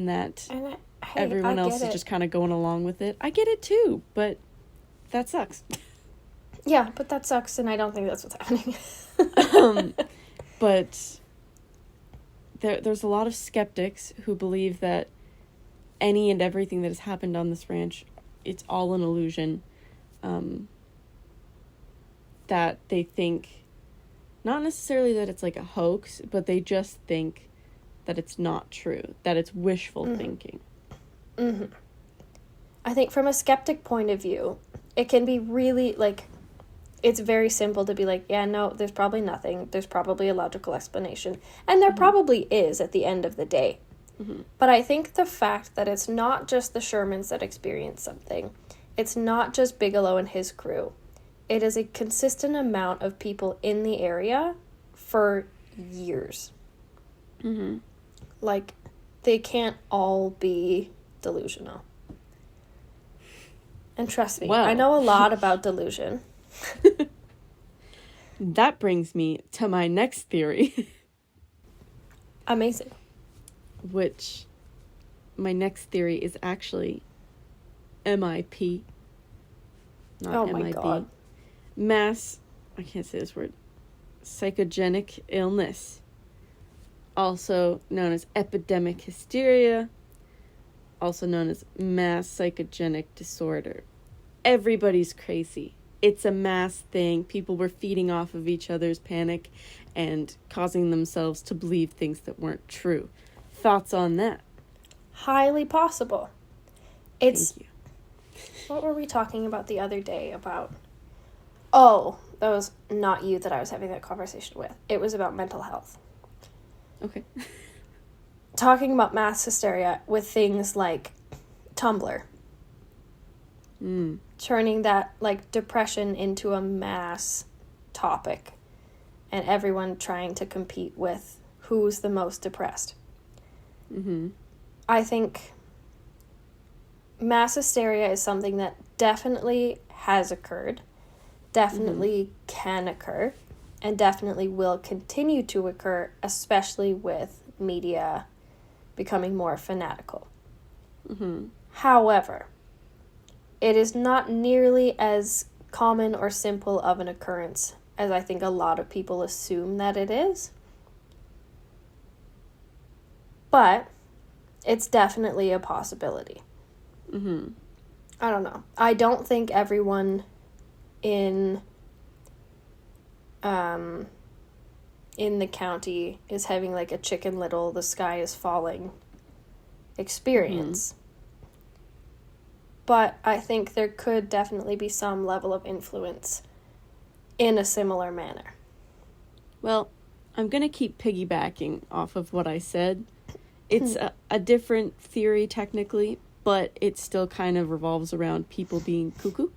that everyone else is just kind of going along with it. I get it too, but that sucks. Yeah, but that sucks, and I don't think that's what's happening. But there's a lot of skeptics who believe that any and everything that has happened on this ranch, it's all an illusion. That they think, not necessarily that it's like a hoax, but they just think that it's not true, that it's wishful thinking. I think from a skeptic point of view, it can be really, like, it's very simple to be like, yeah, no, there's probably nothing. There's probably a logical explanation. And there probably is at the end of the day. But I think the fact that it's not just the Shermans that experience something. It's not just Bigelow and his crew. It is a consistent amount of people in the area for years. Like, they can't all be delusional. And trust me, Well. I know a lot about delusion. That brings me to my next theory. Amazing. Which, my next theory is actually MIP. Not Oh my MIB. God. Mass, I can't say this word, psychogenic illness. Also known as epidemic hysteria. Also known as mass psychogenic disorder. Everybody's crazy. It's a mass thing. People were feeding off of each other's panic and causing themselves to believe things that weren't true. Thoughts on that? Highly possible. It's... Thank you. What were we talking about the other day about? Oh, that was not you that I was having that conversation with. It was about mental health. Okay. Talking about mass hysteria with things like Tumblr. Turning that, like, depression into a mass topic. And everyone trying to compete with who's the most depressed. I think mass hysteria is something that definitely has occurred, definitely can occur, and definitely will continue to occur, especially with media becoming more fanatical. However, it is not nearly as common or simple of an occurrence as I think a lot of people assume that it is. But it's definitely a possibility. I don't know. I don't think everyone in the county is having like a Chicken Little, the sky is falling experience. But I think there could definitely be some level of influence in a similar manner. Well, I'm going to keep piggybacking off of what I said. It's a different theory technically, but it still kind of revolves around people being cuckoo.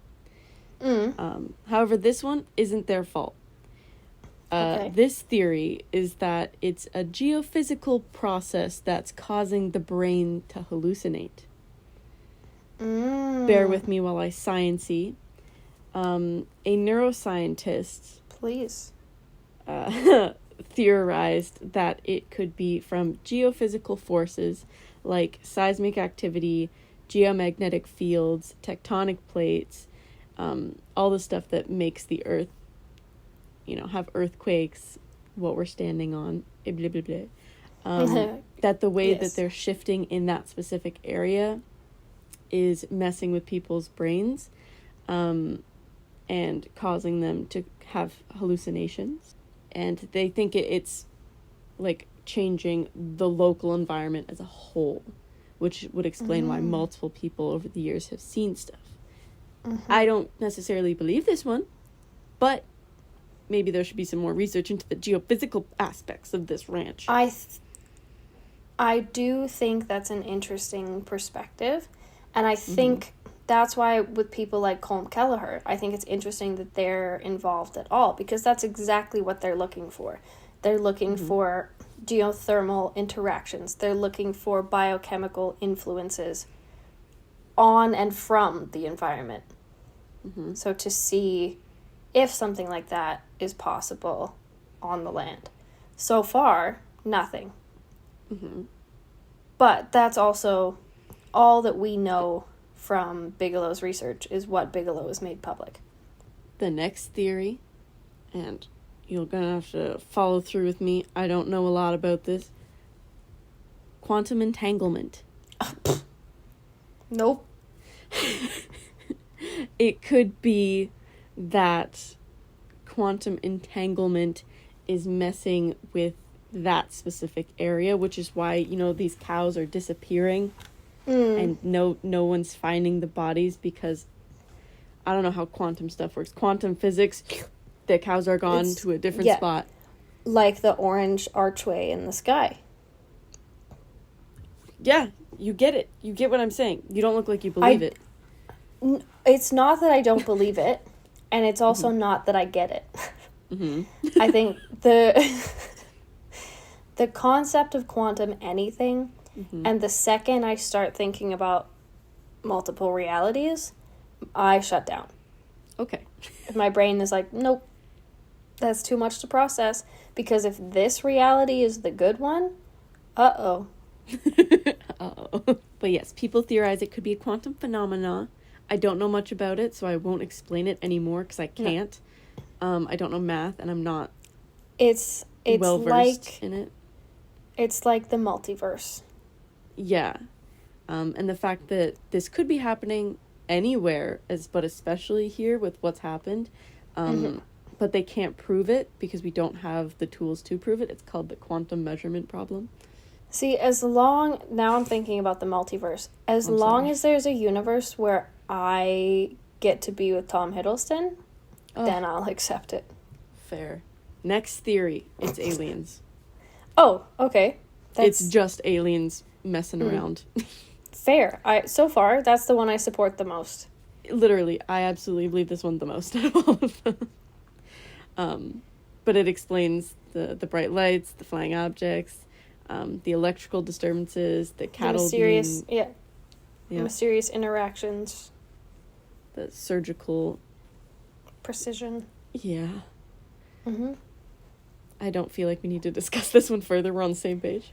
However, this one isn't their fault. Okay. This theory is that it's a geophysical process that's causing the brain to hallucinate. Bear with me while I science-y. A neuroscientist Please. theorized that it could be from geophysical forces like seismic activity, geomagnetic fields, tectonic plates, all the stuff that makes the earth, have earthquakes, what we're standing on, blah, blah, blah. That the way that they're shifting in that specific area is messing with people's brains, and causing them to have hallucinations. And they think it's like changing the local environment as a whole, which would explain why multiple people over the years have seen stuff. I don't necessarily believe this one, but maybe there should be some more research into the geophysical aspects of this ranch. I do think that's an interesting perspective, and I think that's why with people like Colm Kelleher, I think it's interesting that they're involved at all, because that's exactly what they're looking for. They're looking for geothermal interactions. They're looking for biochemical influences on and from the environment. So to see if something like that is possible on the land. So far, nothing. But that's also all that we know from Bigelow's research is what Bigelow has made public. The next theory, and you're gonna have to follow through with me, I don't know a lot about this. Quantum entanglement. Nope. It could be that quantum entanglement is messing with that specific area, which is why, these cows are disappearing and no one's finding the bodies, because I don't know how quantum stuff works. Quantum physics, the cows are gone to a different spot. Like the orange archway in the sky. Yeah, you get it. You get what I'm saying. You don't look like you believe it. It's not that I don't believe it, and it's also not that I get it. I think the concept of quantum anything, and the second I start thinking about multiple realities, I shut down. Okay. My brain is like, nope, that's too much to process, because if this reality is the good one, uh-oh. But yes, people theorize it could be a quantum phenomena. I don't know much about it, so I won't explain it anymore because I can't. I don't know math, and I'm not it's well-versed in it. It's like the multiverse. Yeah. And the fact that this could be happening anywhere, but especially here with what's happened. But they can't prove it because we don't have the tools to prove it. It's called the quantum measurement problem. See, now I'm thinking about the multiverse. As long as there's a universe where I get to be with Tom Hiddleston, then I'll accept it. Fair. Next theory, it's aliens. Oh, okay. It's just aliens messing around. Fair. So far, that's the one I support the most. Literally, I absolutely believe this one the most out of all of them. But it explains the bright lights, the flying objects, the electrical disturbances, the cattle mysterious, being... mysterious interactions. The surgical... precision. Yeah. I don't feel like we need to discuss this one further. We're on the same page.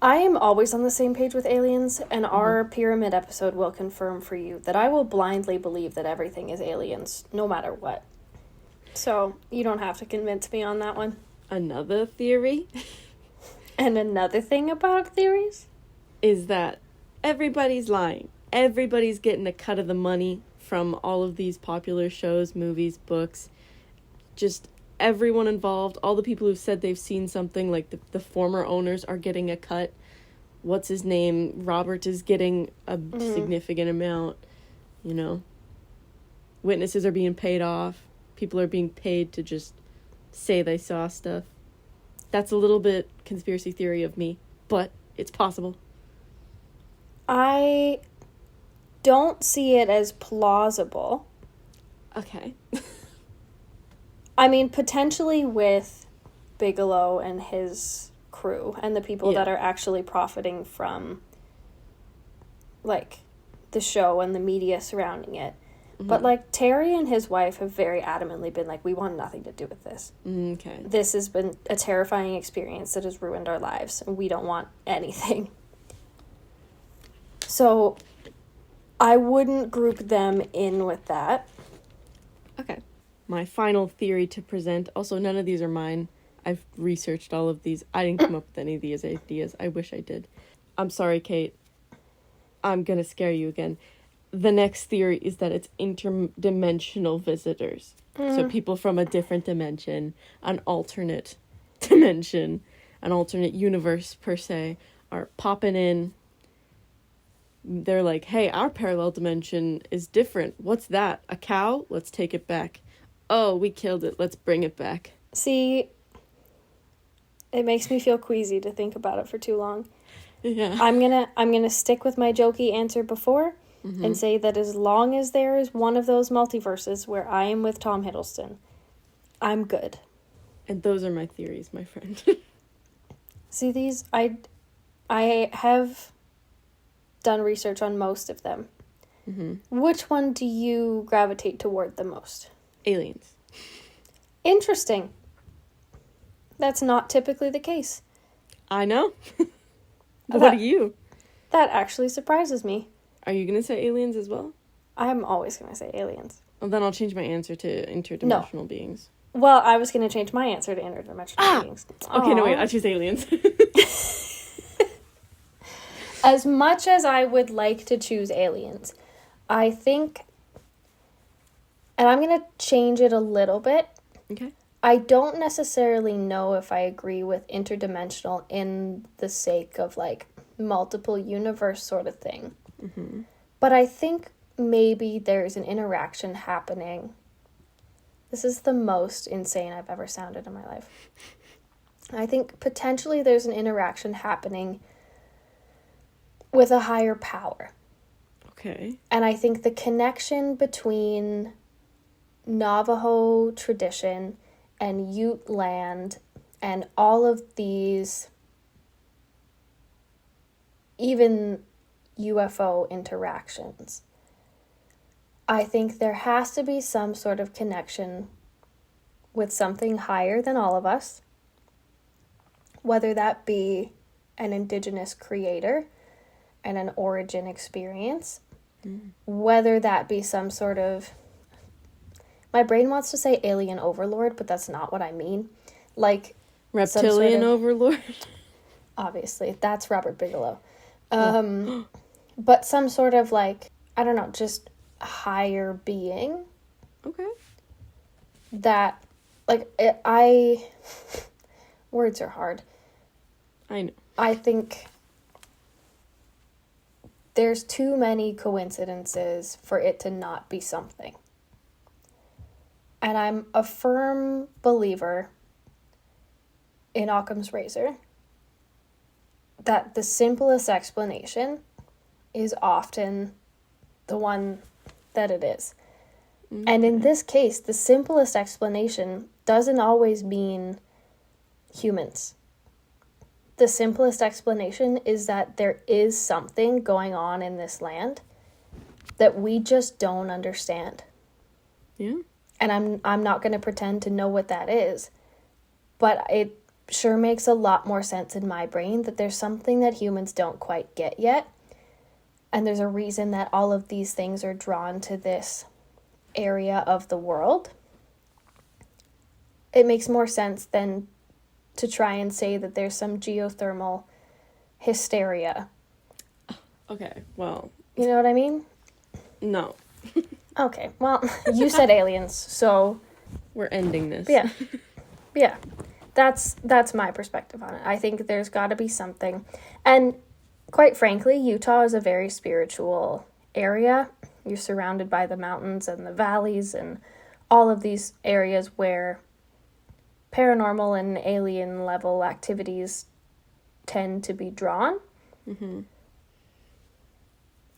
I am always on the same page with aliens, and our pyramid episode will confirm for you that I will blindly believe that everything is aliens, no matter what. So, you don't have to convince me on that one. Another theory... And another thing about theories? Is that everybody's lying. Everybody's getting a cut of the money from all of these popular shows, movies, books, just everyone involved, all the people who've said they've seen something, like the former owners are getting a cut. What's his name? Robert is getting a significant amount, you know. Witnesses are being paid off. People are being paid to just say they saw stuff. That's a little bit conspiracy theory of me, but it's possible. I don't see it as plausible. Okay. I mean, potentially with Bigelow and his crew and the people that are actually profiting from, like, the show and the media surrounding it. But, like, Terry and his wife have very adamantly been like, we want nothing to do with this. Okay. This has been a terrifying experience that has ruined our lives, and we don't want anything. So, I wouldn't group them in with that. Okay. My final theory to present, also none of these are mine. I've researched all of these. I didn't come up with any of these ideas. I wish I did. I'm sorry, Kate. I'm gonna scare you again. The next theory is that it's interdimensional visitors. So people from a different dimension, an alternate dimension, an alternate universe per se, are popping in. They're like, hey, our parallel dimension is different. What's that? A cow? Let's take it back. Oh, we killed it. Let's bring it back. See, it makes me feel queasy to think about it for too long. Yeah. I'm gonna stick with my jokey answer before and say that as long as there is one of those multiverses where I am with Tom Hiddleston, I'm good. And those are my theories, my friend. See, these I have done research on most of them. Which one do you gravitate toward the most? Aliens. Interesting. That's not typically the case. I know. What are you? That actually surprises me. Are you going to say aliens as well? I'm always going to say aliens. Well, then I'll change my answer to interdimensional beings. Well, I was going to change my answer to interdimensional beings. Okay, no, Aw. wait, I choose aliens. As much as I would like to choose aliens, I think, and I'm going to change it a little bit. Okay. I don't necessarily know if I agree with interdimensional in the sake of, like, multiple universe sort of thing. But I think maybe there's an interaction happening. This is the most insane I've ever sounded in my life. I think potentially there's an interaction happening with a higher power. Okay. And I think the connection between Navajo tradition and Ute land and all of these, even UFO interactions, I think there has to be some sort of connection with something higher than all of us, whether that be an indigenous creator and an origin experience, whether that be some sort of, my brain wants to say alien overlord, but that's not what I mean. Like, Reptilian overlord? obviously, that's Robert Bigelow. But some sort of, like, I don't know, just higher being Okay. that, like, words are hard. I know. I think there's too many coincidences for it to not be something. And I'm a firm believer in Occam's razor that the simplest explanation is often the one that it is. And in this case, the simplest explanation doesn't always mean humans. The simplest explanation is that there is something going on in this land that we just don't understand. Yeah. And I'm not going to pretend to know what that is, but it sure makes a lot more sense in my brain that there's something that humans don't quite get yet. And there's a reason that all of these things are drawn to this area of the world. It makes more sense than to try and say that there's some geothermal hysteria. Okay, well, You know what I mean? no. Okay, well, you said aliens, so We're ending this. yeah. Yeah. That's my perspective on it. I think there's got to be something. And quite frankly, Utah is a very spiritual area. You're surrounded by the mountains and the valleys and all of these areas where paranormal and alien level activities tend to be drawn. Mm-hmm.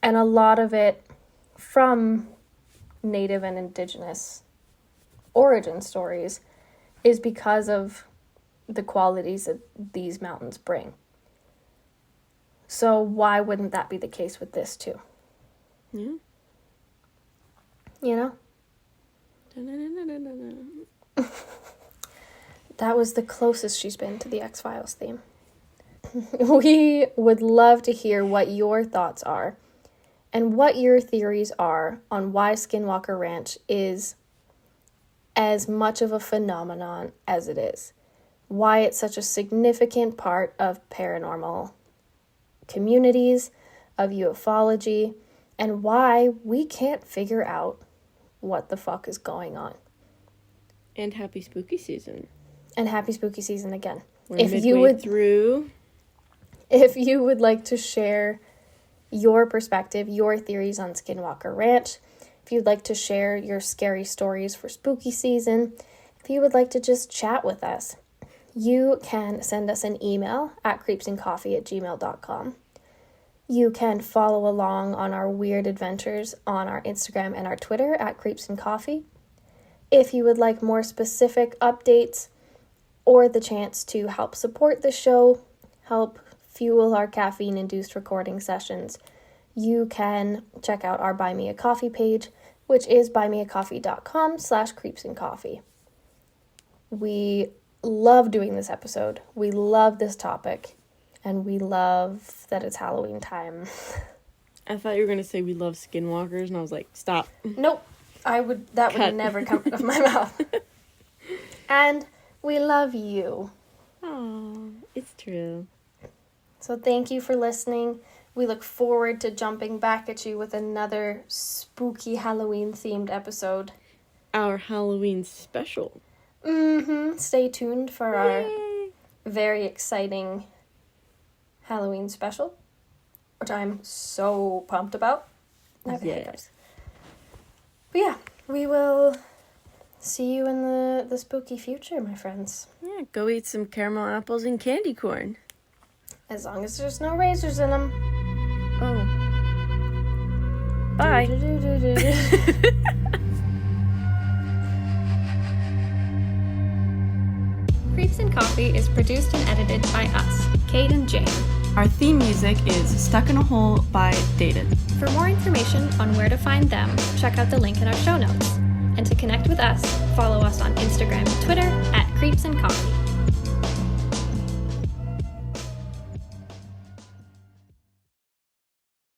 And a lot of it from Native and Indigenous origin stories is because of the qualities that these mountains bring. So why wouldn't that be the case with this too? Yeah. You know? Da-na-na-na-na-na. That was the closest she's been to the X-Files theme. We would love to hear what your thoughts are and what your theories are on why Skinwalker Ranch is as much of a phenomenon as it is. Why it's such a significant part of paranormal communities, of ufology, and why we can't figure out what the fuck is going on. And happy spooky season. And happy spooky season again. We're midway through. If you would like to share your perspective, your theories on Skinwalker Ranch, if you'd like to share your scary stories for spooky season, if you would like to just chat with us, you can send us an email at creepsandcoffee@gmail.com. You can follow along on our weird adventures on our Instagram and our Twitter at creepsandcoffee. If you would like more specific updates or the chance to help support the show, help fuel our caffeine-induced recording sessions, you can check out our Buy Me a Coffee page, which is buymeacoffee.com/creepsandcoffee. We love doing this episode. We love this topic. And we love that it's Halloween time. I thought you were going to say we love skinwalkers, and I was like, stop. Nope. That would Cut. never come out of my mouth. And we love you. Oh, it's true. So thank you for listening. We look forward to jumping back at you with another spooky Halloween-themed episode. Our Halloween special. Stay tuned for our Yay. very exciting Halloween special, which I'm so pumped about. Okay, Yes. But yeah, we will see you in the spooky future, my friends. Yeah, go eat some caramel apples and candy corn. As long as there's no razors in them. Oh. Bye. Creeps and Coffee is produced and edited by us, Kate and Jane. Our theme music is Stuck in a Hole by Dated. For more information on where to find them, check out the link in our show notes. And to connect with us, follow us on Instagram and Twitter at Creeps and Coffee.